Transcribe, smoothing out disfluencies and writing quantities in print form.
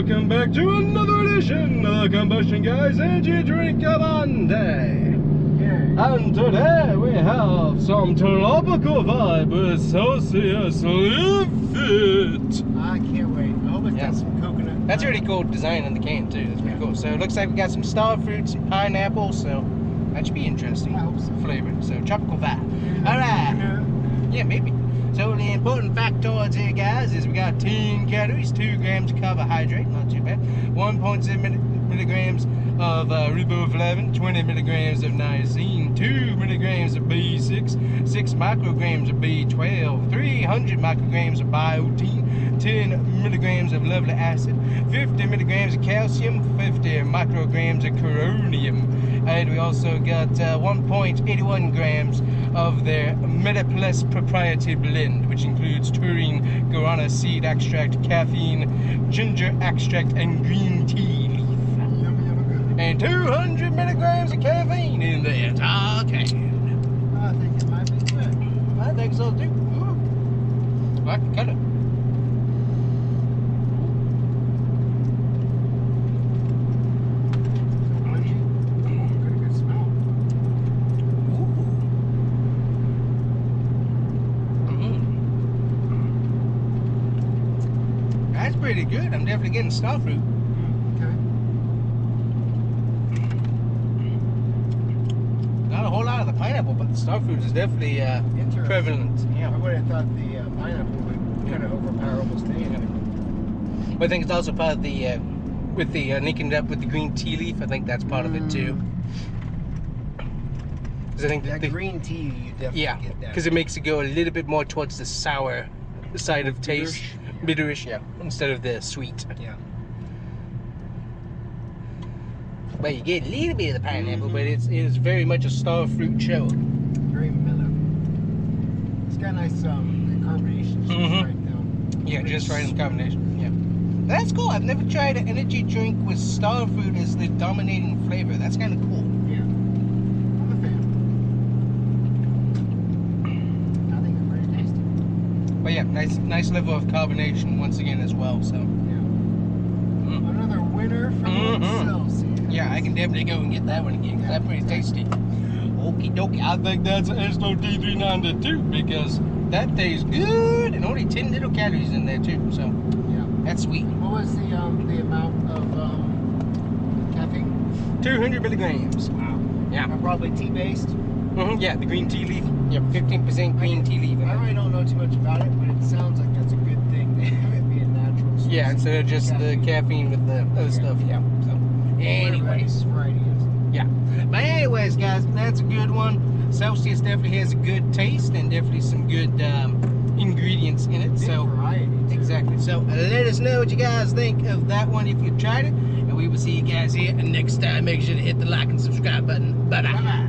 welcome back to another edition of the Combustion Guys Energy Drink of Monday. Yeah. And today we have some tropical vibe with Celsius Live Fit. I can't wait. I hope it's got some coconut. That's a really cool design on the can too. That's pretty cool. So it looks like we got some star fruit, some pineapple, so that should be interesting. I hope so. Flavor. So tropical vibe. Alright. Yeah, maybe. So the important factoids here, guys, is we got 10 calories, 2 grams of carbohydrate, not too bad, 1.7 milligrams of riboflavin, 20 milligrams of niacin, 2 milligrams of B6, 6 micrograms of B12, 300 micrograms of biotin, 10 milligrams of lovely acid, 50 milligrams of calcium, 50 micrograms of chromium, and we also got 1.81 grams of their MetaPlus proprietary blend, which includes taurine, guarana seed extract, caffeine, ginger extract, and green tea leaf. And 200 milligrams of caffeine in the entire can. I think it might be good. I think so too. Ooh. I can cut it. Pretty good. I'm definitely getting star fruit. Okay. Not a whole lot of the pineapple, but the star fruit is definitely prevalent. Yeah. I would have thought the pineapple would kind of overpower almost anything. But I think it's also part of the with the linking it up with the green tea leaf. I think that's part of it too. Because I think that green tea, you definitely get that. Because it makes it go a little bit more towards the sour side of taste. Bitterish, yeah, instead of the sweet. Yeah. But you get a little bit of the pineapple, but it is very much a star fruit show. Very mellow. It's got nice carbonation just right now. Yeah, just right in the combination. Yeah. That's cool. I've never tried an energy drink with star fruit as the dominating flavor. That's kind of cool. Yeah. I'm a fan. I think it's very tasty. But yeah, nice level of carbonation once again as well. So yeah. Another winner from Celsius. Yeah, I can definitely go and get that one again. That's pretty tasty. Okie dokie. I think that's an SOD392 because that tastes good and only 10 little calories in there too. So yeah, that's sweet. What was the amount of caffeine? 200 milligrams. Wow. Yeah. Probably tea-based. Yeah, the green tea leaf. Yeah, 15% green tea leaf. I really don't know too much about it, but it sounds like that's a good thing to have it be a natural source. Yeah, instead of just the caffeine with the other stuff. Yeah. So, anyways. Yeah. But anyways, guys, that's a good one. Celsius definitely has a good taste and definitely some good ingredients in it. So variety. Exactly. So let us know what you guys think of that one if you've tried it. And we will see you guys here next time. Make sure to hit the like and subscribe button. Bye-bye.